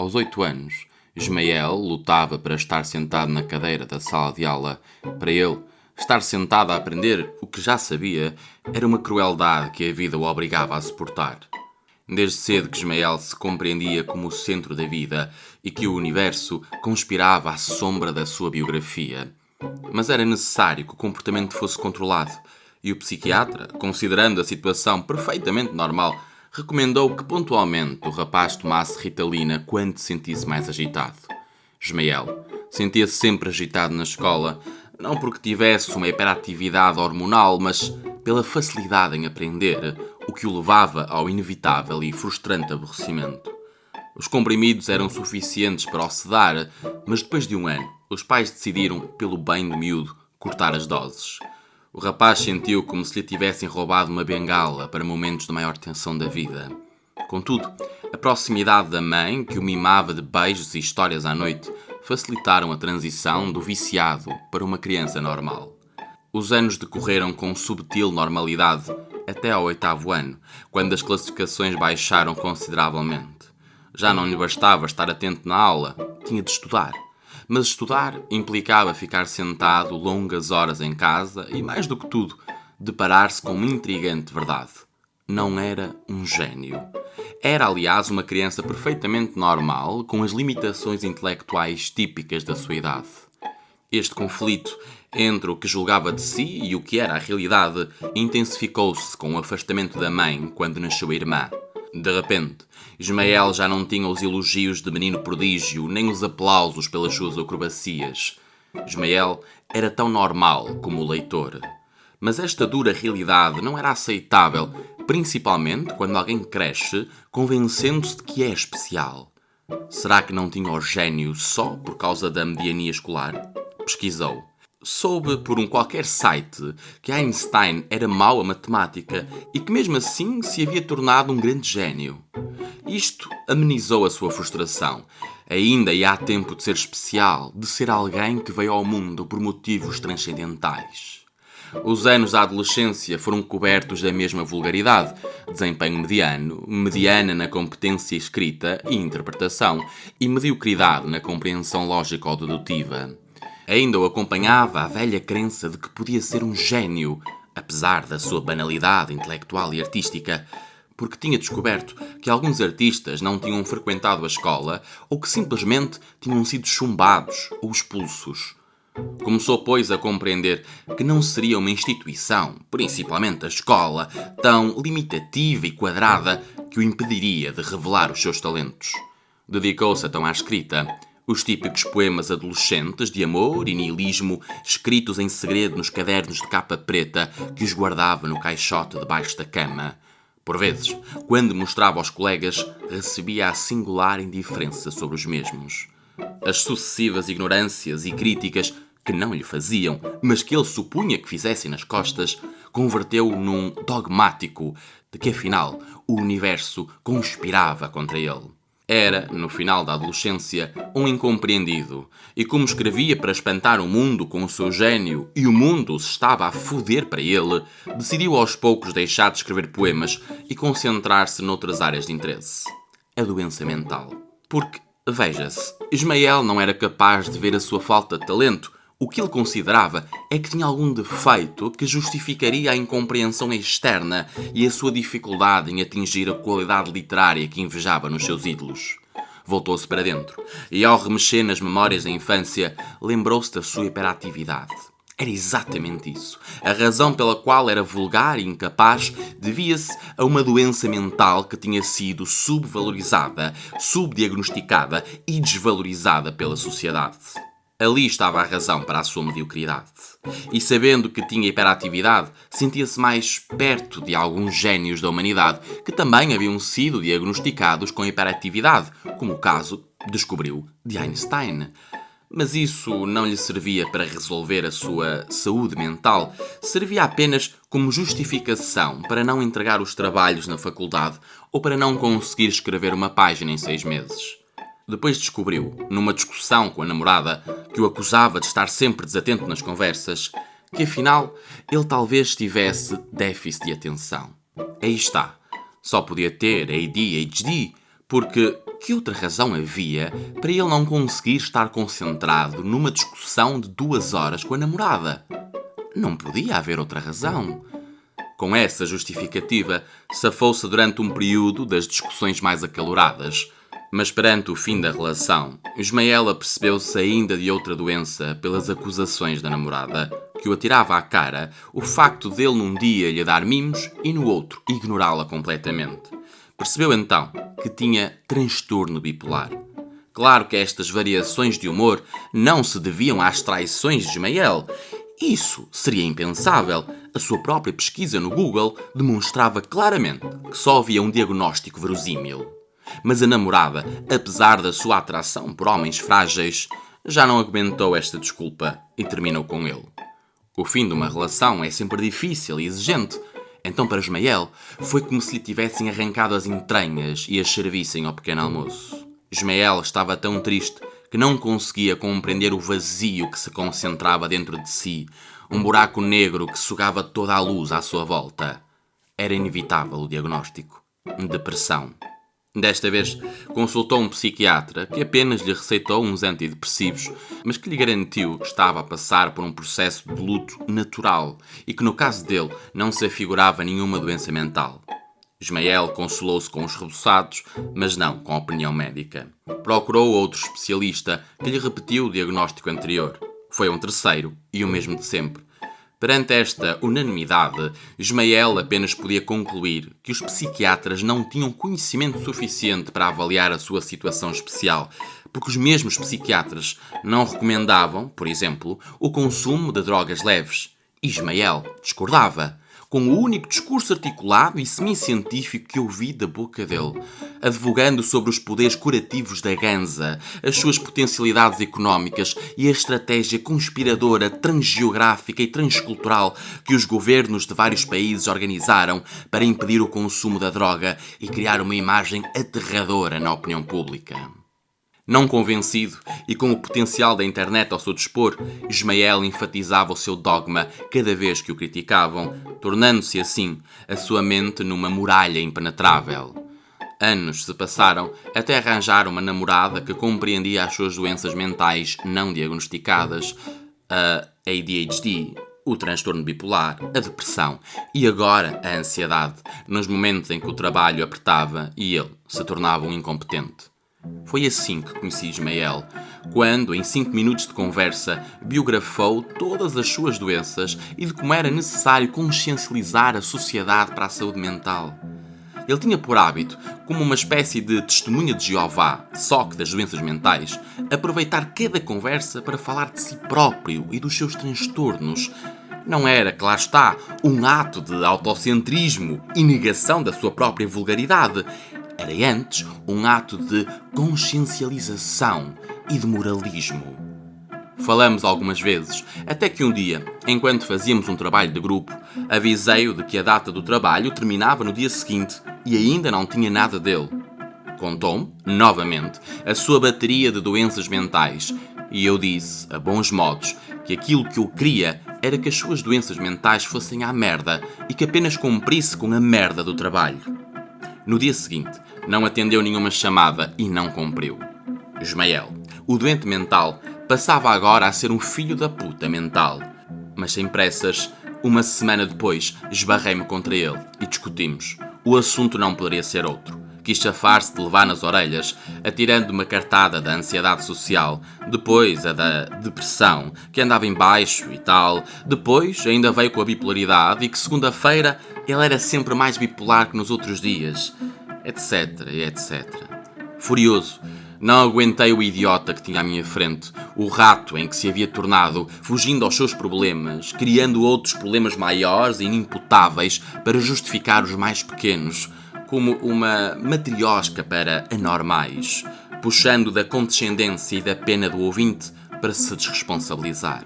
Aos 8 anos, Ismael lutava para estar sentado na cadeira da sala de aula. Para ele, estar sentado a aprender o que já sabia era uma crueldade que a vida o obrigava a suportar. Desde cedo que Ismael se compreendia como o centro da vida e que o universo conspirava à sombra da sua biografia. Mas era necessário que o comportamento fosse controlado, e o psiquiatra, considerando a situação perfeitamente normal, recomendou que pontualmente o rapaz tomasse Ritalina quando se sentisse mais agitado. Ismael sentia-se sempre agitado na escola, não porque tivesse uma hiperatividade hormonal, mas pela facilidade em aprender, o que o levava ao inevitável e frustrante aborrecimento. Os comprimidos eram suficientes para o sedar, mas depois de um ano, os pais decidiram, pelo bem do miúdo, cortar as doses. O rapaz sentiu como se lhe tivessem roubado uma bengala para momentos de maior tensão da vida. Contudo, a proximidade da mãe, que o mimava de beijos e histórias à noite, facilitaram a transição do viciado para uma criança normal. Os anos decorreram com subtil normalidade até ao 8º ano, quando as classificações baixaram consideravelmente. Já não lhe bastava estar atento na aula, tinha de estudar. Mas estudar implicava ficar sentado longas horas em casa e, mais do que tudo, deparar-se com uma intrigante verdade. Não era um gênio. Era, aliás, uma criança perfeitamente normal, com as limitações intelectuais típicas da sua idade. Este conflito entre o que julgava de si e o que era a realidade intensificou-se com o afastamento da mãe quando nasceu a irmã. De repente, Ismael já não tinha os elogios de menino prodígio, nem os aplausos pelas suas acrobacias. Ismael era tão normal como o leitor. Mas esta dura realidade não era aceitável, principalmente quando alguém cresce convencendo-se de que é especial. Será que não tinha o gênio só por causa da mediania escolar? Pesquisou. Soube por um qualquer site que Einstein era mau a matemática e que mesmo assim se havia tornado um grande gênio. Isto amenizou a sua frustração. Ainda há tempo de ser especial, de ser alguém que veio ao mundo por motivos transcendentais. Os anos da adolescência foram cobertos da mesma vulgaridade, desempenho mediano, mediana na competência escrita e interpretação e mediocridade na compreensão lógico-dedutiva. Ainda o acompanhava a velha crença de que podia ser um gênio, apesar da sua banalidade intelectual e artística, porque tinha descoberto que alguns artistas não tinham frequentado a escola ou que simplesmente tinham sido chumbados ou expulsos. Começou, pois, a compreender que não seria uma instituição, principalmente a escola, tão limitativa e quadrada que o impediria de revelar os seus talentos. Dedicou-se então à escrita. Os típicos poemas adolescentes de amor e niilismo, escritos em segredo nos cadernos de capa preta que os guardava no caixote debaixo da cama. Por vezes, quando mostrava aos colegas, recebia a singular indiferença sobre os mesmos. As sucessivas ignorâncias e críticas que não lhe faziam, mas que ele supunha que fizessem nas costas, converteu-o num dogmático de que, afinal, o universo conspirava contra ele. Era, no final da adolescência, um incompreendido, e como escrevia para espantar o mundo com o seu gênio e o mundo se estava a foder para ele, decidiu aos poucos deixar de escrever poemas e concentrar-se noutras áreas de interesse. A doença mental. Porque, veja-se, Ismael não era capaz de ver a sua falta de talento. O que ele considerava é que tinha algum defeito que justificaria a incompreensão externa e a sua dificuldade em atingir a qualidade literária que invejava nos seus ídolos. Voltou-se para dentro e, ao remexer nas memórias da infância, lembrou-se da sua hiperatividade. Era exatamente isso. A razão pela qual era vulgar e incapaz devia-se a uma doença mental que tinha sido subvalorizada, subdiagnosticada e desvalorizada pela sociedade. Ali estava a razão para a sua mediocridade. E sabendo que tinha hiperatividade, sentia-se mais perto de alguns génios da humanidade que também haviam sido diagnosticados com hiperatividade, como o caso, descobriu, de Einstein. Mas isso não lhe servia para resolver a sua saúde mental, servia apenas como justificação para não entregar os trabalhos na faculdade ou para não conseguir escrever uma página em 6 meses. Depois descobriu, numa discussão com a namorada, que o acusava de estar sempre desatento nas conversas, que afinal ele talvez tivesse déficit de atenção. Aí está. Só podia ter ADHD porque Que outra razão havia para ele não conseguir estar concentrado numa discussão de 2 horas com a namorada? Não podia haver outra razão. Com essa justificativa, safou-se durante um período das discussões mais acaloradas. Mas perante o fim da relação, Ismael apercebeu-se ainda de outra doença pelas acusações da namorada, que o atirava à cara o facto dele num dia lhe dar mimos e no outro ignorá-la completamente. Percebeu então que tinha transtorno bipolar. Claro que estas variações de humor não se deviam às traições de Ismael. Isso seria impensável. A sua própria pesquisa no Google demonstrava claramente que só havia um diagnóstico verosímil. Mas a namorada, apesar da sua atração por homens frágeis, já não aguentou esta desculpa e terminou com ele. O fim de uma relação é sempre difícil e exigente. Então para Ismael foi como se lhe tivessem arrancado as entranhas e as servissem ao pequeno almoço. Ismael estava tão triste que não conseguia compreender o vazio que se concentrava dentro de si, um buraco negro que sugava toda a luz à sua volta. Era inevitável o diagnóstico: depressão. Desta vez, consultou um psiquiatra que apenas lhe receitou uns antidepressivos, mas que lhe garantiu que estava a passar por um processo de luto natural e que no caso dele não se afigurava nenhuma doença mental. Ismael consolou-se com os reboçados, mas não com a opinião médica. Procurou outro especialista que lhe repetiu o diagnóstico anterior. Foi um terceiro e o mesmo de sempre. Perante esta unanimidade, Ismael apenas podia concluir que os psiquiatras não tinham conhecimento suficiente para avaliar a sua situação especial, porque os mesmos psiquiatras não recomendavam, por exemplo, o consumo de drogas leves. Ismael discordava, com o único discurso articulado e semi-científico que ouvi da boca dele, advogando sobre os poderes curativos da ganza, as suas potencialidades económicas e a estratégia conspiradora, transgeográfica e transcultural que os governos de vários países organizaram para impedir o consumo da droga e criar uma imagem aterradora na opinião pública. Não convencido e com o potencial da internet ao seu dispor, Ismael enfatizava o seu dogma cada vez que o criticavam, tornando-se assim a sua mente numa muralha impenetrável. Anos se passaram até arranjar uma namorada que compreendia as suas doenças mentais não diagnosticadas, a ADHD, o transtorno bipolar, a depressão e agora a ansiedade, nos momentos em que o trabalho apertava e ele se tornava um incompetente. Foi assim que conheci Ismael, quando, em 5 minutos de conversa, biografou todas as suas doenças e de como era necessário consciencializar a sociedade para a saúde mental. Ele tinha por hábito, como uma espécie de testemunha de Jeová, só que das doenças mentais, aproveitar cada conversa para falar de si próprio e dos seus transtornos. Não era, que lá está, um ato de autocentrismo e negação da sua própria vulgaridade. Era antes um ato de consciencialização e de moralismo. Falamos algumas vezes, até que um dia, enquanto fazíamos um trabalho de grupo, avisei-o de que a data do trabalho terminava no dia seguinte e ainda não tinha nada dele. Contou-me, novamente, a sua bateria de doenças mentais e eu disse, a bons modos, que aquilo que eu queria era que as suas doenças mentais fossem à merda e que apenas cumprisse com a merda do trabalho. No dia seguinte, não atendeu nenhuma chamada e não cumpriu. Ismael, o doente mental, passava agora a ser um filho da puta mental. Mas sem pressas, uma semana depois, esbarrei-me contra ele e discutimos. O assunto não poderia ser outro. Quis chafar-se de levar nas orelhas, atirando uma cartada da ansiedade social, depois a da depressão, que andava em baixo e tal, depois ainda veio com a bipolaridade e que segunda-feira ele era sempre mais bipolar que nos outros dias, etc, etc. Furioso, não aguentei o idiota que tinha à minha frente, o rato em que se havia tornado, fugindo aos seus problemas, criando outros problemas maiores e inimputáveis para justificar os mais pequenos, como uma matriosca para anormais, puxando da condescendência e da pena do ouvinte para se desresponsabilizar.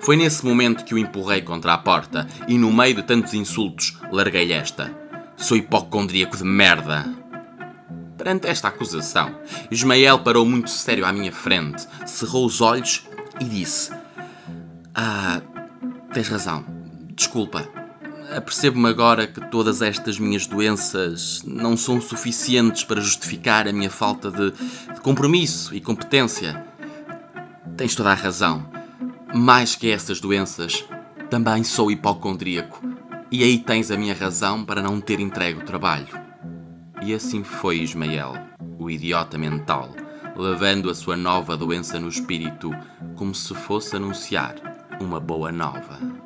Foi nesse momento que o empurrei contra a porta e, no meio de tantos insultos, larguei-lhe esta. Sou hipocondríaco de merda. Perante esta acusação, Ismael parou muito sério à minha frente, cerrou os olhos e disse: tens razão. Desculpa. Apercebo-me agora que todas estas minhas doenças não são suficientes para justificar a minha falta de compromisso e competência. Tens toda a razão. Mais que essas doenças, também sou hipocondríaco. E aí tens a minha razão para não ter entregue o trabalho. E assim foi Ismael, o idiota mental, levando a sua nova doença no espírito como se fosse anunciar uma boa nova.